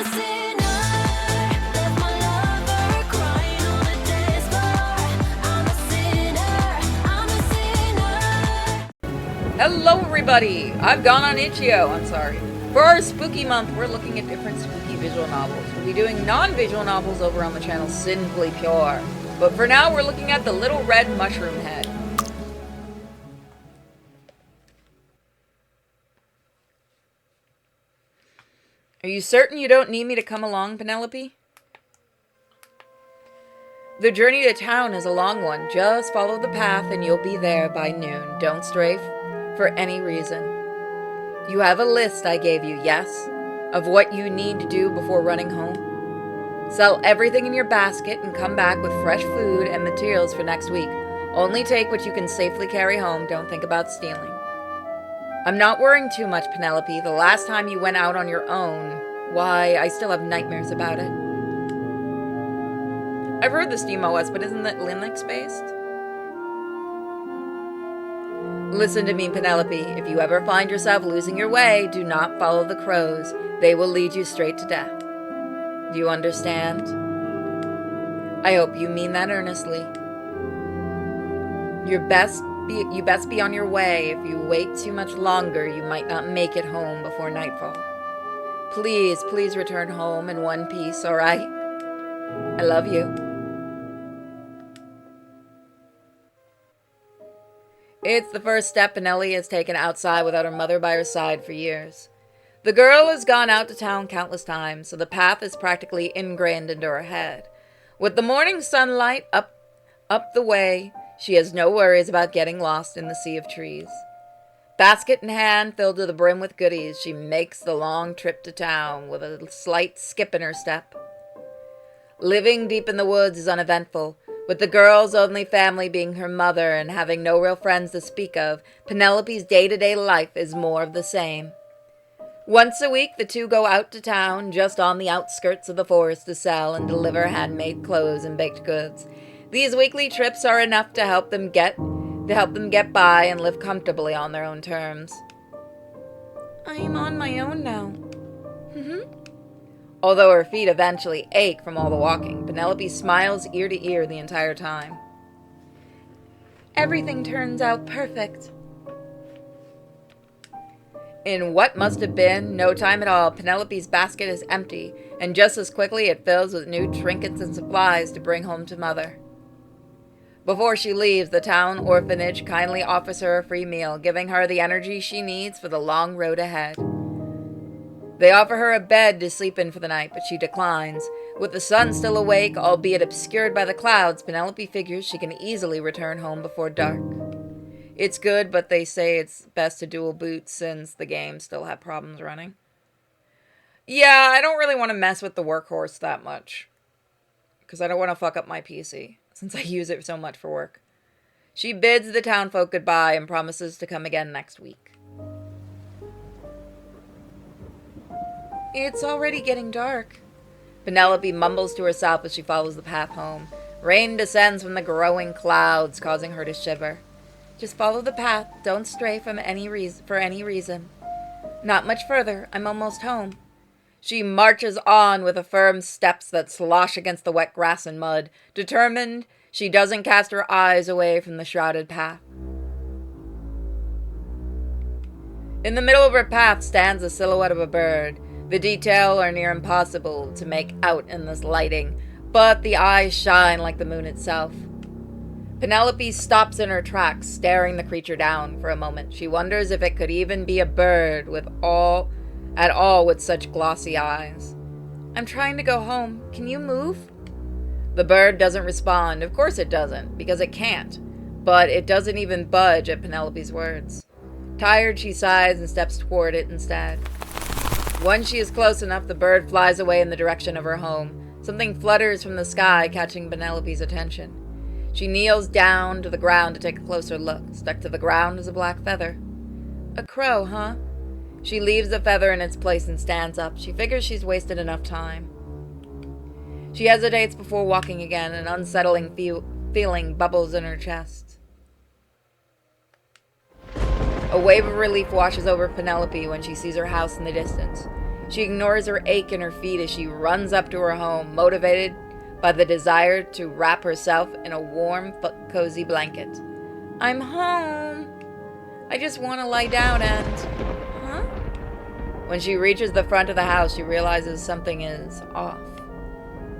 a sinner, left my lover crying on the dance floor. I'm a sinner, I'm a sinner. Hello everybody! I've gone on Itch.io, I'm sorry. For our spooky month, we're looking at different spooky visual novels. We'll be doing non-visual novels over on the channel Sinfully Pure. But for now, we're looking at The Little Red Mushroom Head. Are you certain you don't need me to come along, Penelope? The journey to town is a long one. Just follow the path and you'll be there by noon. Don't stray for any reason. You have a list I gave you, yes? Of what you need to do before running home? Sell everything in your basket and come back with fresh food and materials for next week. Only take what you can safely carry home. Don't think about stealing. I'm not worrying too much, Penelope. The last time you went out on your own, why, I still have nightmares about it. I've heard the SteamOS, but isn't that Linux-based? Listen to me, Penelope. If you ever find yourself losing your way, do not follow the crows. They will lead you straight to death. Do you understand? I hope you mean that earnestly. You best be on your way. If you wait too much longer, you might not make it home before nightfall. Please return home in one piece, all right? I love you. It's the first step Penelope has taken outside without her mother by her side for years. The girl has gone out to town countless times, so the path is practically ingrained into her head. With the morning sunlight up the way, she has no worries about getting lost in the sea of trees. Basket in hand, filled to the brim with goodies, she makes the long trip to town with a slight skip in her step. Living deep in the woods is uneventful. With the girl's only family being her mother and having no real friends to speak of, Penelope's day-to-day life is more of the same. Once a week, the two go out to town, just on the outskirts of the forest, to sell and deliver handmade clothes and baked goods. These weekly trips are enough to help them get by and live comfortably on their own terms. I am on my own now. Although her feet eventually ache from all the walking, Penelope smiles ear to ear the entire time. Everything turns out perfect. In what must have been no time at all, Penelope's basket is empty, and just as quickly it fills with new trinkets and supplies to bring home to Mother. Before she leaves, the town orphanage kindly offers her a free meal, giving her the energy she needs for the long road ahead. They offer her a bed to sleep in for the night, but she declines. With the sun still awake, albeit obscured by the clouds, Penelope figures she can easily return home before dark. It's good, but they say it's best to dual boot since the games still have problems running. Yeah, I don't really want to mess with the workhorse that much, because I don't want to fuck up my PC, since I use it so much for work. She bids the townfolk goodbye and promises to come again next week. It's already getting dark. Penelope mumbles to herself as she follows the path home. Rain descends from the growing clouds, causing her to shiver. Just follow the path. Don't stray for any reason. Not much further. I'm almost home. She marches on with firm steps that slosh against the wet grass and mud, determined she doesn't cast her eyes away from the shrouded path. In the middle of her path stands the silhouette of a bird. The detail are near impossible to make out in this lighting, but the eyes shine like the moon itself. Penelope stops in her tracks, staring the creature down for a moment. She wonders if it could even be a bird at all with such glossy eyes. I'm trying to go home. Can you move? The bird doesn't respond. Of course it doesn't, because it can't. But it doesn't even budge at Penelope's words. Tired, she sighs and steps toward it instead. Once she is close enough, the bird flies away in the direction of her home. Something flutters from the sky, catching Penelope's attention. She kneels down to the ground to take a closer look. Stuck to the ground is a black feather. A crow, huh? She leaves the feather in its place and stands up. She figures she's wasted enough time. She hesitates before walking again. An unsettling feeling bubbles in her chest. A wave of relief washes over Penelope when she sees her house in the distance. She ignores her ache in her feet as she runs up to her home, motivated by the desire to wrap herself in a warm, cozy blanket. I'm home. I just want to lie down and... Huh? When she reaches the front of the house, she realizes something is off.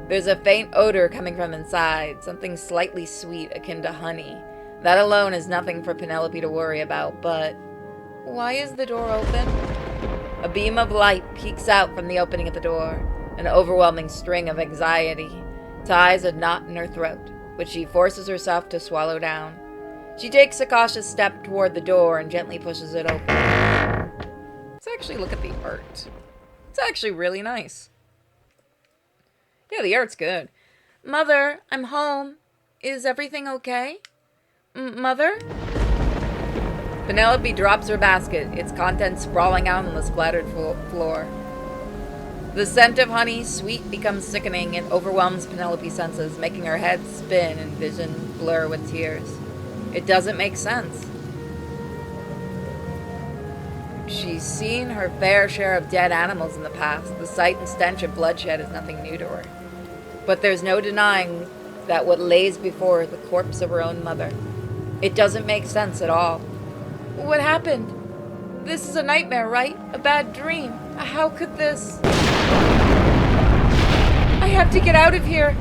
There's a faint odor coming from inside, something slightly sweet akin to honey. That alone is nothing for Penelope to worry about, but why is the door open? A beam of light peeks out from the opening of the door. An overwhelming string of anxiety ties a knot in her throat, which she forces herself to swallow down. She takes a cautious step toward the door and gently pushes it open. Let's actually look at the art. It's actually really nice. Yeah, the art's good. Mother, I'm home. Is everything okay? Mother? Penelope drops her basket, its contents sprawling out on the splattered floor. The scent of honey, sweet, becomes sickening and overwhelms Penelope's senses, making her head spin and vision blur with tears. It doesn't make sense. She's seen her fair share of dead animals in the past. The sight and stench of bloodshed is nothing new to her. But there's no denying that what lays before her the corpse of her own mother. It doesn't make sense at all. What happened? This is a nightmare, right? A bad dream. How could this... I have to get out of here.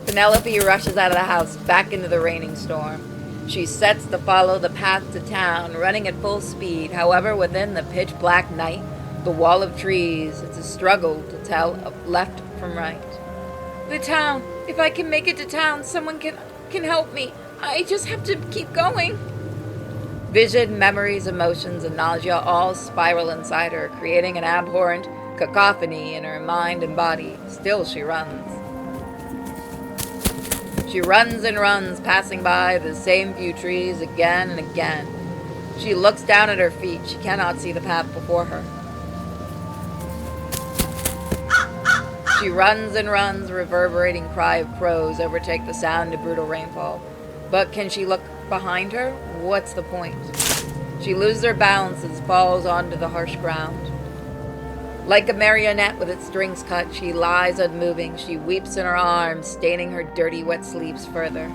Penelope rushes out of the house, back into the raining storm. She sets to follow the path to town, running at full speed. However, within the pitch-black night, the wall of trees, it's a struggle to tell left from right. The town. If I can make it to town, someone can help me. I just have to keep going. Vision, memories, emotions, and nausea all spiral inside her, creating an abhorrent cacophony in her mind and body. Still she runs. She runs and runs, passing by the same few trees again and again. She looks down at her feet. She cannot see the path before her. She runs and runs, a reverberating cry of crows overtake the sound of brutal rainfall. But can she look behind her? What's the point? She loses her balance and falls onto the harsh ground. Like a marionette with its strings cut, she lies unmoving. She weeps in her arms, staining her dirty, wet sleeves further.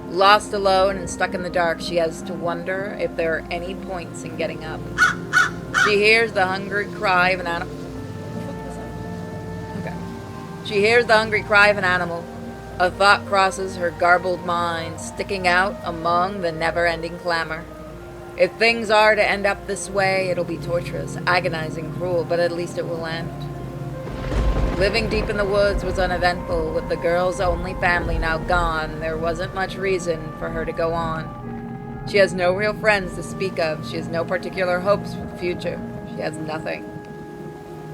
Lost alone and stuck in the dark, she has to wonder if there are any points in getting up. She hears the hungry cry of an animal. She hears the hungry cry of an animal. A thought crosses her garbled mind, sticking out among the never-ending clamor. If things are to end up this way, it'll be torturous, agonizing, cruel, but at least it will end. Living deep in the woods was uneventful. With the girl's only family now gone, there wasn't much reason for her to go on. She has no real friends to speak of. She has no particular hopes for the future. She has nothing.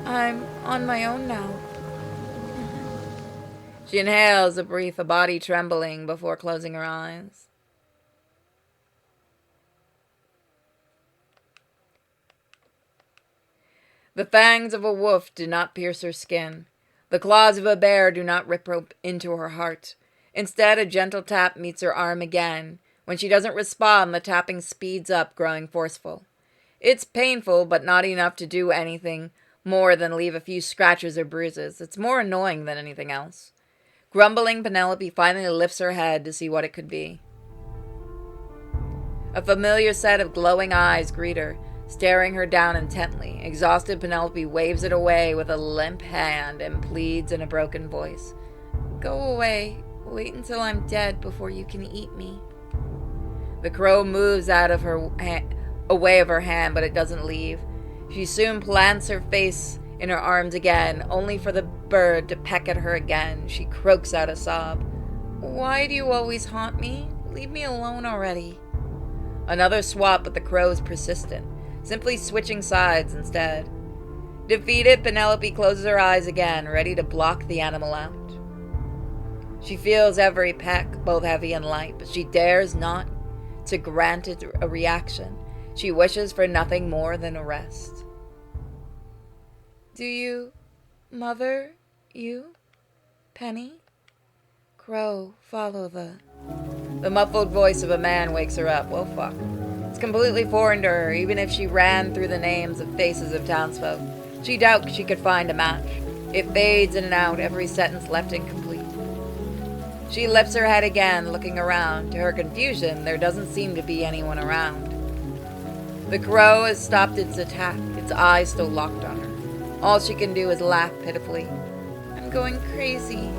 I'm on my own now. She inhales a breath, a body trembling before closing her eyes. The fangs of a wolf do not pierce her skin. The claws of a bear do not rip into her heart. Instead, a gentle tap meets her arm again. When she doesn't respond, the tapping speeds up, growing forceful. It's painful, but not enough to do anything more than leave a few scratches or bruises. It's more annoying than anything else. Grumbling, Penelope finally lifts her head to see what it could be. A familiar set of glowing eyes greet her, staring her down intently. Exhausted, Penelope waves it away with a limp hand and pleads in a broken voice. Go away. Wait until I'm dead before you can eat me. The crow moves out of her away of her hand, but it doesn't leave. She soon plants her face in her arms again, only for the bird to peck at her again. She croaks out a sob. Why do you always haunt me? Leave me alone already. Another swap, but the crow is persistent, simply switching sides instead. Defeated, Penelope closes her eyes again, ready to block the animal out. She feels every peck, both heavy and light, but she dares not to grant it a reaction. She wishes for nothing more than a rest. Do you, Mother, you, Penny? Crow, follow the muffled voice of a man wakes her up. Well, fuck. It's completely foreign to her, even if she ran through the names of faces of townsfolk. She doubts she could find a match. It fades in and out, every sentence left incomplete. She lifts her head again, looking around. To her confusion, there doesn't seem to be anyone around. The crow has stopped its attack, its eyes still locked on her. All she can do is laugh pitifully. I'm going crazy.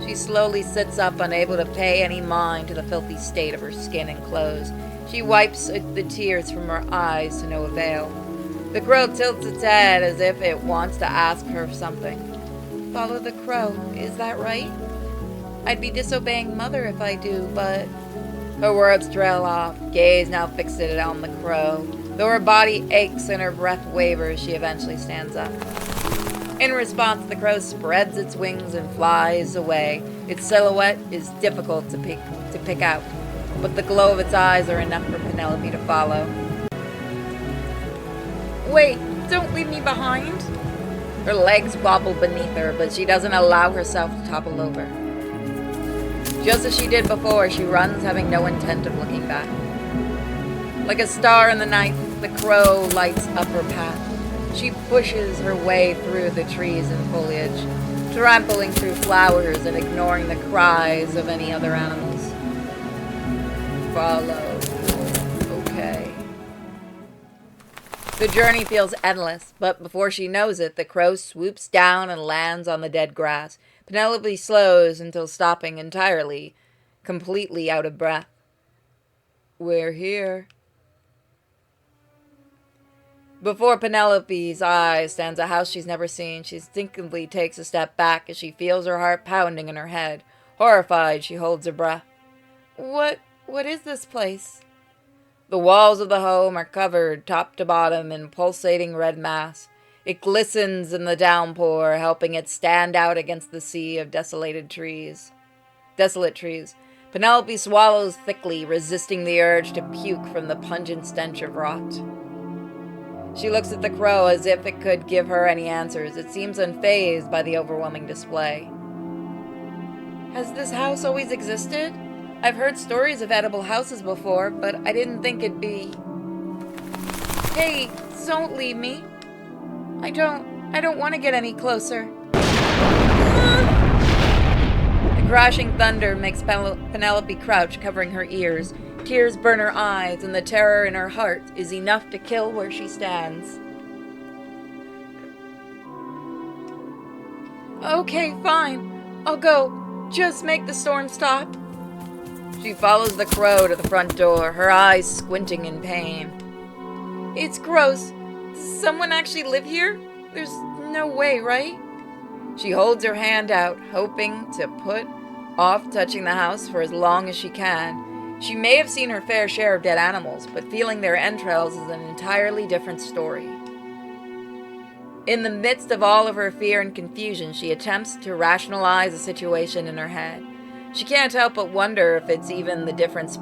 She slowly sits up, unable to pay any mind to the filthy state of her skin and clothes. She wipes the tears from her eyes to no avail. The crow tilts its head as if it wants to ask her something. Follow the crow, is that right? I'd be disobeying Mother if I do, but... Her words trail off, gaze now fixated on the crow. Though her body aches and her breath wavers, she eventually stands up. In response, the crow spreads its wings and flies away. Its silhouette is difficult to pick out, but the glow of its eyes are enough for Penelope to follow. Wait, don't leave me behind. Her legs wobble beneath her, but she doesn't allow herself to topple over. Just as she did before, she runs, having no intent of looking back. Like a star in the night, the crow lights up her path. She pushes her way through the trees and foliage, trampling through flowers and ignoring the cries of any other animals. Follow. Okay. The journey feels endless, but before she knows it, the crow swoops down and lands on the dead grass. Penelope slows until stopping entirely, completely out of breath. We're here. Before Penelope's eyes stands a house she's never seen. She instinctively takes a step back as she feels her heart pounding in her head. Horrified, she holds her breath. What is this place? The walls of the home are covered, top to bottom, in pulsating red mass. It glistens in the downpour, helping it stand out against the sea of desolate trees. Penelope swallows thickly, resisting the urge to puke from the pungent stench of rot. She looks at the crow as if it could give her any answers. It seems unfazed by the overwhelming display. Has this house always existed? I've heard stories of edible houses before, but I didn't think it'd be... Hey, don't leave me. I don't want to get any closer. The crashing thunder makes Penelope crouch, covering her ears. Tears burn her eyes, and the terror in her heart is enough to kill where she stands. Okay, fine. I'll go. Just make the storm stop. She follows the crow to the front door, her eyes squinting in pain. It's gross. Does someone actually live here? There's no way, right? She holds her hand out, hoping to put off touching the house for as long as she can. She may have seen her fair share of dead animals, but feeling their entrails is an entirely different story. In the midst of all of her fear and confusion, she attempts to rationalize the situation in her head. She can't help but wonder if it's even the difference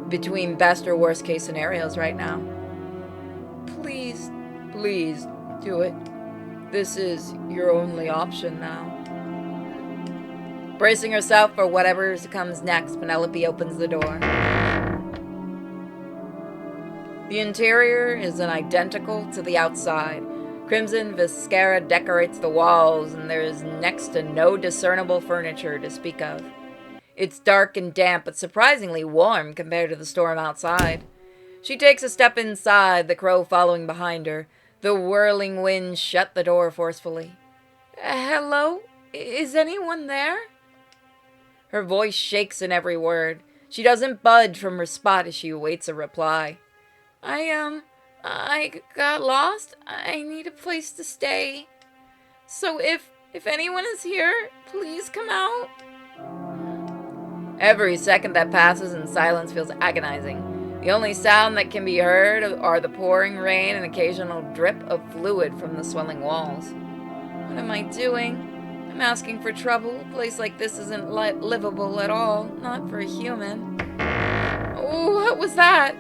between best or worst case scenarios right now. Please do it. This is your only option now. Bracing herself for whatever comes next, Penelope opens the door. The interior is identical to the outside. Crimson viscera decorates the walls, and there is next to no discernible furniture to speak of. It's dark and damp, but surprisingly warm compared to the storm outside. She takes a step inside, the crow following behind her. The whirling wind shut the door forcefully. Hello? Is anyone there? Her voice shakes in every word. She doesn't budge from her spot as she awaits a reply. I got lost. I need a place to stay. So if anyone is here, please come out. Every second that passes in silence feels agonizing. The only sound that can be heard are the pouring rain and occasional drip of fluid from the swelling walls. What am I doing? I'm asking for trouble. A place like this isn't livable at all. Not for a human. Oh, what was that?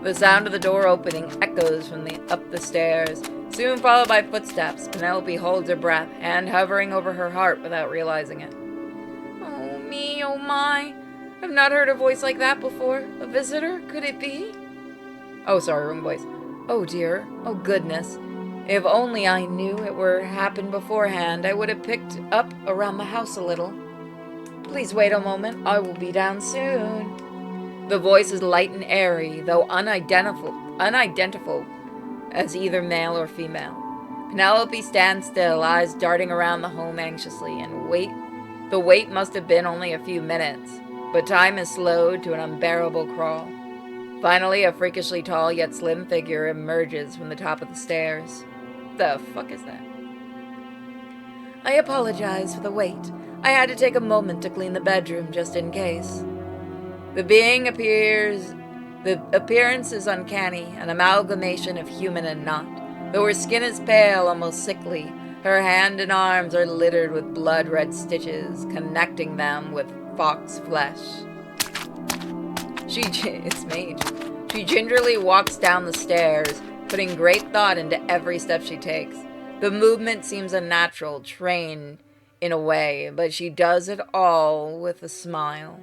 The sound of the door opening echoes from up the stairs, soon followed by footsteps. Penelope holds her breath, hand hovering over her heart without realizing it. Oh me, oh my. I've not heard a voice like that before. A visitor? Could it be? Oh, sorry, wrong voice. Oh dear. Oh goodness. If only I knew it were happened beforehand, I would have picked up around the house a little. Please wait a moment, I will be down soon. The voice is light and airy, though unidentifiable as either male or female. Penelope stands still, eyes darting around the home anxiously, and the wait must have been only a few minutes, but time is slowed to an unbearable crawl. Finally, a freakishly tall yet slim figure emerges from the top of the stairs. The fuck is that? I apologize for the wait. I had to take a moment to clean the bedroom just in case. The appearance is uncanny, an amalgamation of human and not. Though her skin is pale, almost sickly, her hand and arms are littered with blood-red stitches, connecting them with fox flesh. It's Mage. She gingerly walks down the stairs, putting great thought into every step she takes. The movement seems unnatural, trained in a way, but she does it all with a smile.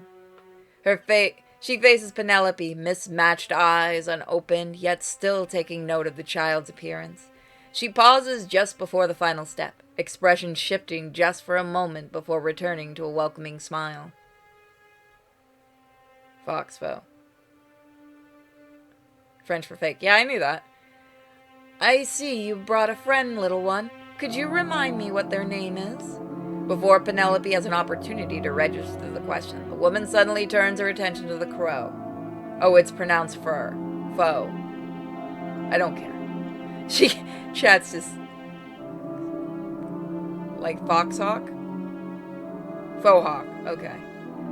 She faces Penelope, mismatched eyes unopened, yet still taking note of the child's appearance. She pauses just before the final step, expression shifting just for a moment before returning to a welcoming smile. Foxfo. French for fake. Yeah, I knew that. I see you brought a friend, little one. Could you remind me what their name is? Before Penelope has an opportunity to register the question, the woman suddenly turns her attention to the crow. Oh, it's pronounced fur. Foe. I don't care. She chats just like foxhawk? Faux hawk. Okay.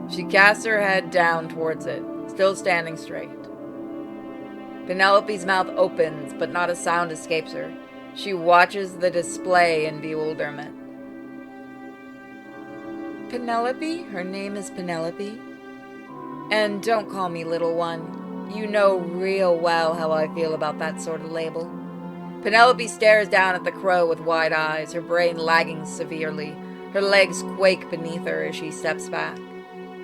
She casts her head down towards it, still standing straight. Penelope's mouth opens, but not a sound escapes her. She watches the display in bewilderment. Penelope? Her name is Penelope? And don't call me little one. You know real well how I feel about that sort of label. Penelope stares down at the crow with wide eyes, her brain lagging severely. Her legs quake beneath her as she steps back.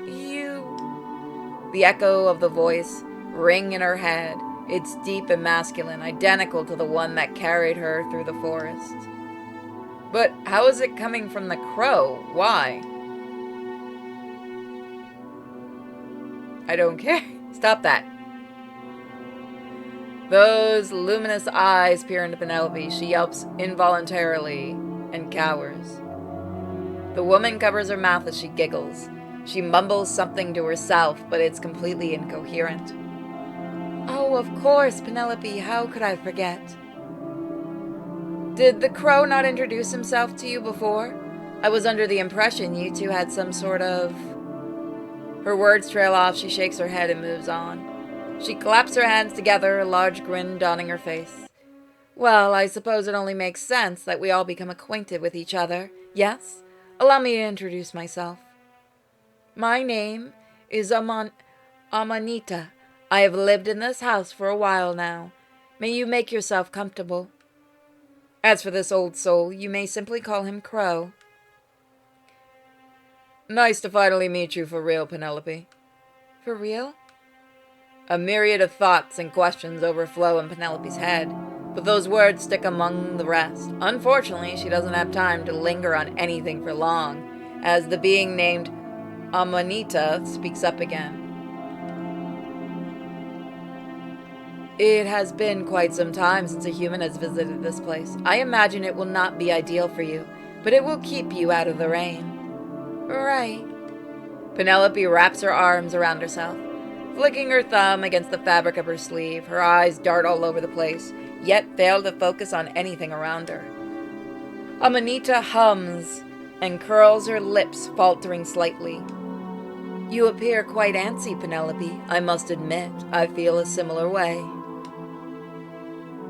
You... The echo of the voice ring in her head. It's deep and masculine, identical to the one that carried her through the forest. But how is it coming from the crow? Why? I don't care. Stop that. Those luminous eyes peer into Penelope. She yelps involuntarily and cowers. The woman covers her mouth as she giggles. She mumbles something to herself, but it's completely incoherent. Oh, of course, Penelope. How could I forget? Did the crow not introduce himself to you before? I was under the impression you two had some sort of... Her words trail off. She shakes her head and moves on. She claps her hands together, a large grin dawning her face. Well, I suppose it only makes sense that we all become acquainted with each other. Yes? Allow me to introduce myself. My name is Amanita. I have lived in this house for a while now. May you make yourself comfortable. As for this old soul, you may simply call him Crow. Nice to finally meet you for real, Penelope. For real? A myriad of thoughts and questions overflow in Penelope's head, but those words stick among the rest. Unfortunately, she doesn't have time to linger on anything for long, as the being named Amanita speaks up again. It has been quite some time since a human has visited this place. I imagine it will not be ideal for you, but it will keep you out of the rain. Right. Penelope wraps her arms around herself, flicking her thumb against the fabric of her sleeve. Her eyes dart all over the place, yet fail to focus on anything around her. Amanita hums and curls her lips, faltering slightly. You appear quite antsy, Penelope. I must admit, I feel a similar way.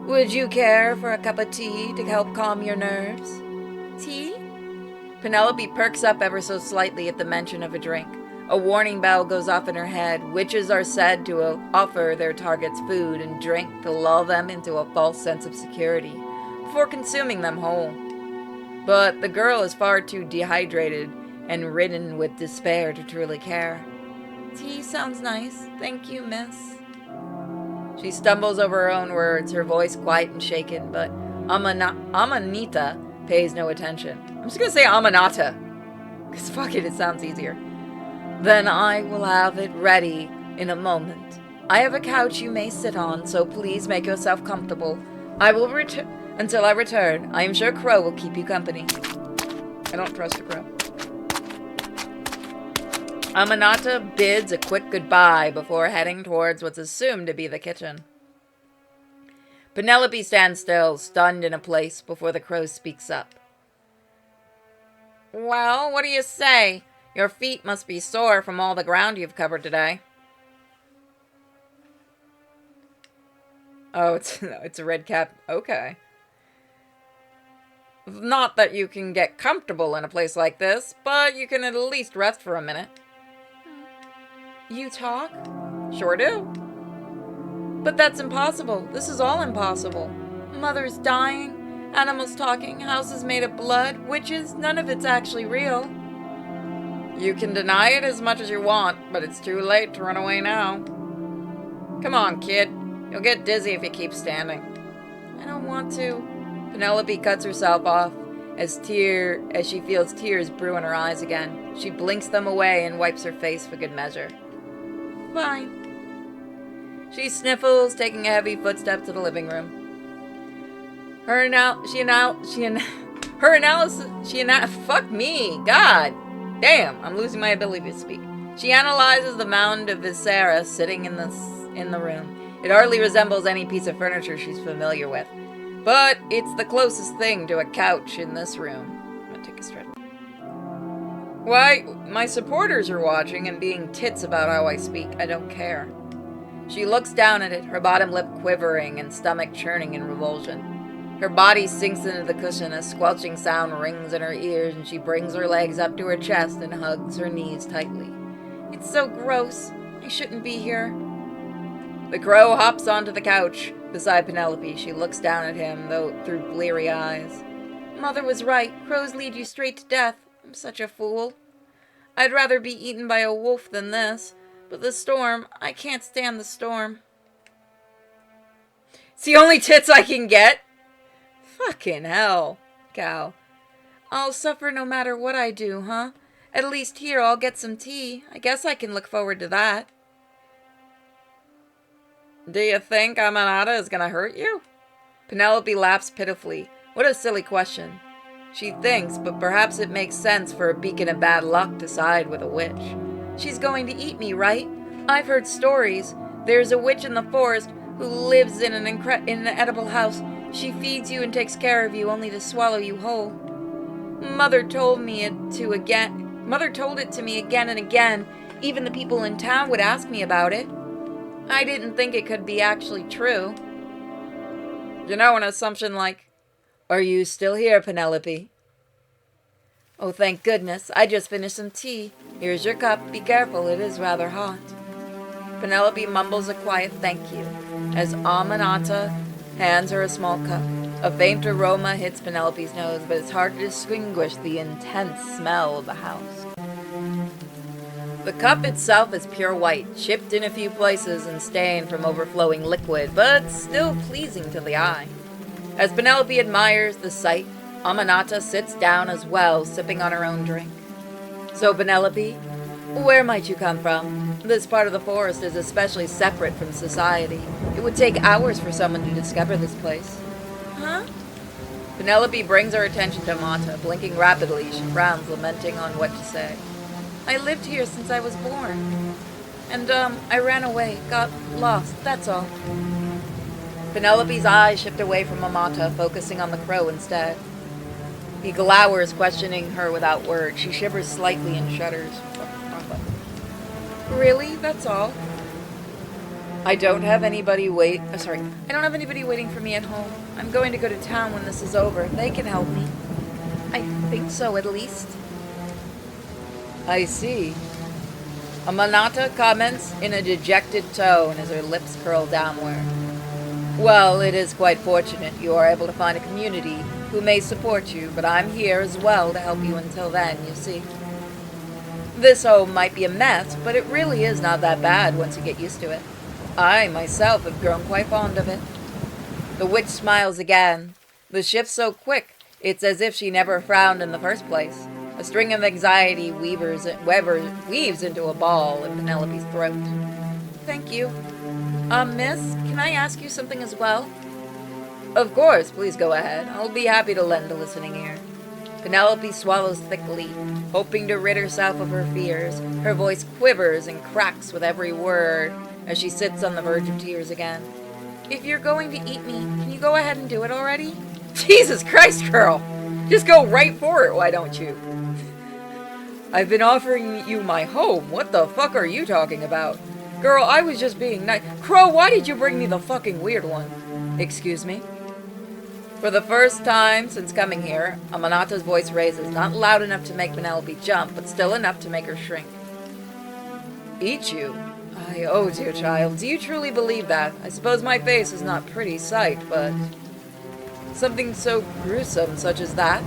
Would you care for a cup of tea to help calm your nerves? Tea? Penelope perks up ever so slightly at the mention of a drink. A warning bell goes off in her head. Witches are said to offer their targets food and drink to lull them into a false sense of security before consuming them whole. But the girl is far too dehydrated and ridden with despair to truly care. Tea sounds nice. Thank you, miss. She stumbles over her own words, her voice quiet and shaken, but Amanita pays no attention. I'm just gonna say Amanata, because fuck it, it sounds easier. Then I will have it ready in a moment. I have a couch you may sit on, so please make yourself comfortable. I will return until I return. I am sure Crow will keep you company. I don't trust a crow. Amanata bids a quick goodbye before heading towards what's assumed to be the kitchen. Penelope stands still, stunned in a place, before the crow speaks up. Well, what do you say? Your feet must be sore from all the ground you've covered today. Oh, it's a red cap. Okay. Not that you can get comfortable in a place like this, but you can at least rest for a minute. You talk? Sure do. But that's impossible. This is all impossible. Mother's dying, animals talking, houses made of blood, witches, none of it's actually real. You can deny it as much as you want, but it's too late to run away now. Come on, kid. You'll get dizzy if you keep standing. I don't want to. Penelope cuts herself off as she feels tears brew in her eyes again. She blinks them away and wipes her face for good measure. Fine. She sniffles, taking a heavy footstep to the living room. Fuck me, God. Damn, I'm losing my ability to speak. She analyzes the mound of viscera sitting in the room. It hardly resembles any piece of furniture she's familiar with, but it's the closest thing to a couch in this room. I'm gonna take a stretch. Why, my supporters are watching and being tits about how I speak. I don't care. She looks down at it, her bottom lip quivering and stomach churning in revulsion. Her body sinks into the cushion, a squelching sound rings in her ears, and she brings her legs up to her chest and hugs her knees tightly. It's so gross. I shouldn't be here. The crow hops onto the couch beside Penelope. She looks down at him, though through bleary eyes. Mother was right. Crows lead you straight to death. I'm such a fool. I'd rather be eaten by a wolf than this. But the storm, I can't stand the storm. It's the only tits I can get. Fucking hell, cow. I'll suffer no matter what I do, huh? At least here I'll get some tea. I guess I can look forward to that. Do you think Amanata is gonna hurt you? Penelope laughs pitifully. What a silly question. She thinks, but perhaps it makes sense for a beacon of bad luck to side with a witch. She's going to eat me, right? I've heard stories. There's a witch in the forest who lives in an edible house. She feeds you and takes care of you only to swallow you whole. Mother told it to me again and again. Even the people in town would ask me about it. I didn't think it could be actually true. You know, an assumption like, are you still here, Penelope? Oh, thank goodness. I just finished some tea. Here's your cup. Be careful, it is rather hot. Penelope mumbles a quiet thank you as Amanata hands her a small cup. A faint aroma hits Penelope's nose, but it's hard to distinguish the intense smell of the house. The cup itself is pure white, chipped in a few places and stained from overflowing liquid, but still pleasing to the eye. As Penelope admires the sight, Amanata sits down as well, sipping on her own drink. So, Penelope, where might you come from? This part of the forest is especially separate from society. It would take hours for someone to discover this place. Huh? Penelope brings her attention to Mata. Blinking rapidly, she frowns, lamenting on what to say. I lived here since I was born. And, I ran away, got lost, that's all. Penelope's eyes shift away from Amata, focusing on the crow instead. He glowers, questioning her without words. She shivers slightly and shudders. Really? That's all? I don't have anybody waiting for me at home. I'm going to go to town when this is over. They can help me. I think so, at least. I see. Amanata comments in a dejected tone as her lips curl downward. Well, it is quite fortunate you are able to find a community who may support you, but I'm here as well to help you until then, you see. This home might be a mess, but it really is not that bad once you get used to it. I, myself, have grown quite fond of it. The witch smiles again, The shift's so quick, it's as if she never frowned in the first place. A string of anxiety weaves into a ball in Penelope's throat. Thank you. Miss, can I ask you something as well? Of course, please go ahead. I'll be happy to lend a listening ear. Penelope swallows thickly, hoping to rid herself of her fears. Her voice quivers and cracks with every word as she sits on the verge of tears again. If you're going to eat me, can you go ahead and do it already? Jesus Christ, girl! Just go right for it, why don't you? I've been offering you my home. What the fuck are you talking about? Girl, I was just being nice. Crow, why did you bring me the fucking weird one? Excuse me? For the first time since coming here, Amanata's voice raises, not loud enough to make Penelope jump, but still enough to make her shrink. Eat you? Oh, dear child, do you truly believe that? I suppose my face is not pretty sight, but... something so gruesome such as that?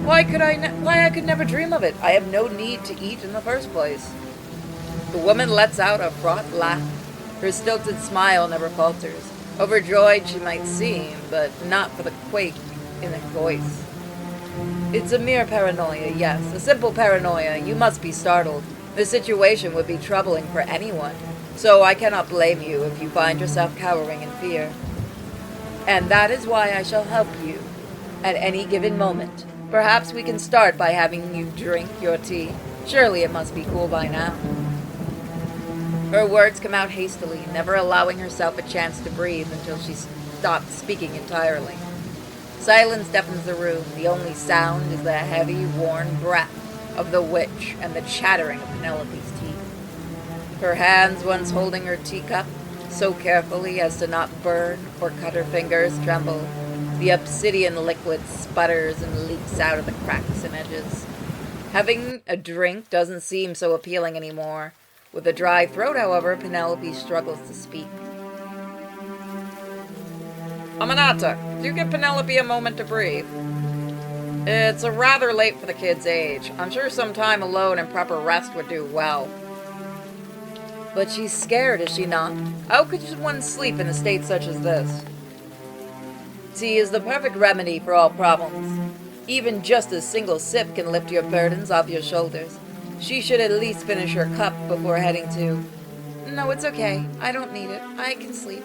Why I could never dream of it. I have no need to eat in the first place. The woman lets out a fraught laugh. Her stilted smile never falters. Overjoyed she might seem, but not for the quake in her voice. It's a mere paranoia, yes, a simple paranoia. You must be startled. The situation would be troubling for anyone, so I cannot blame you if you find yourself cowering in fear. And that is why I shall help you at any given moment. Perhaps we can start by having you drink your tea. Surely it must be cool by now. Her words come out hastily, never allowing herself a chance to breathe until she stopped speaking entirely. Silence deafens the room. The only sound is the heavy, worn breath of the witch and the chattering of Penelope's teeth. Her hands, once holding her teacup, so carefully as to not burn or cut her fingers, tremble. The obsidian liquid sputters and leaks out of the cracks and edges. Having a drink doesn't seem so appealing anymore. With a dry throat, however, Penelope struggles to speak. Amanata, do you give Penelope a moment to breathe? It's rather late for the kid's age. I'm sure some time alone and proper rest would do well. But she's scared, is she not? How could one sleep in a state such as this? Tea is the perfect remedy for all problems. Even just a single sip can lift your burdens off your shoulders. She should at least finish her cup before heading to... No, it's okay. I don't need it. I can sleep.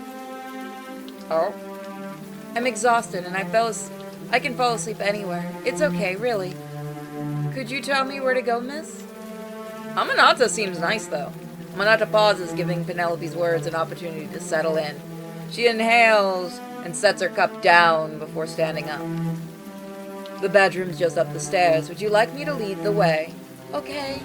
Oh? I'm exhausted and I can fall asleep anywhere. It's okay, really. Could you tell me where to go, miss? Amanata seems nice, though. Amanata pauses, giving Penelope's words an opportunity to settle in. She inhales and sets her cup down before standing up. The bedroom's just up the stairs. Would you like me to lead the way? Okay.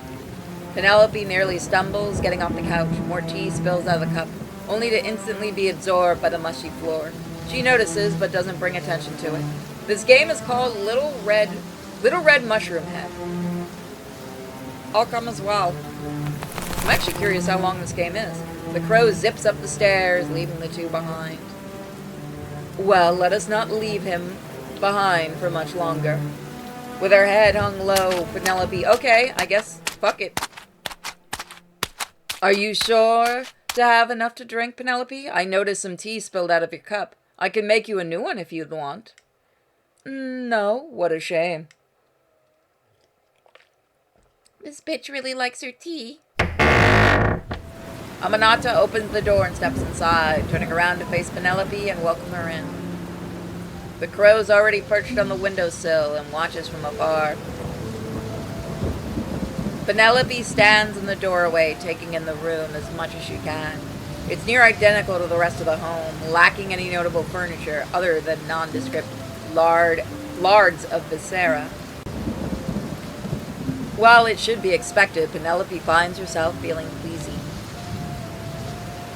Penelope nearly stumbles, getting off the couch. More tea spills out of the cup, only to instantly be absorbed by the mushy floor. She notices, but doesn't bring attention to it. This game is called Little Red Mushroom Head. I'll come as well. I'm actually curious how long this game is. The crow zips up the stairs, leaving the two behind. Well, let us not leave him behind for much longer. With her head hung low, Penelope, okay, I guess, fuck it. Are you sure to have enough to drink, Penelope? I noticed some tea spilled out of your cup. I can make you a new one if you'd want. No, what a shame. This bitch really likes her tea. Amanata opens the door and steps inside, turning around to face Penelope and welcome her in. The crow's already perched on the windowsill and watches from afar. Penelope stands in the doorway, taking in the room as much as she can. It's near identical to the rest of the home, lacking any notable furniture other than nondescript lards of viscera. While it should be expected, Penelope finds herself feeling queasy.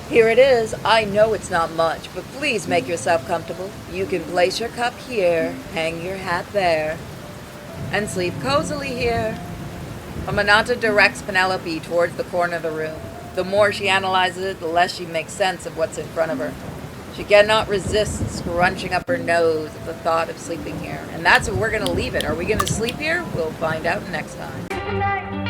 Here it is. I know it's not much, but please make yourself comfortable. You can place your cup here, hang your hat there, and sleep cozily here. Amanata directs Penelope towards the corner of the room. The more she analyzes it, the less she makes sense of what's in front of her. She cannot resist scrunching up her nose at the thought of sleeping here. And that's where we're going to leave it. Are we going to sleep here? We'll find out next time.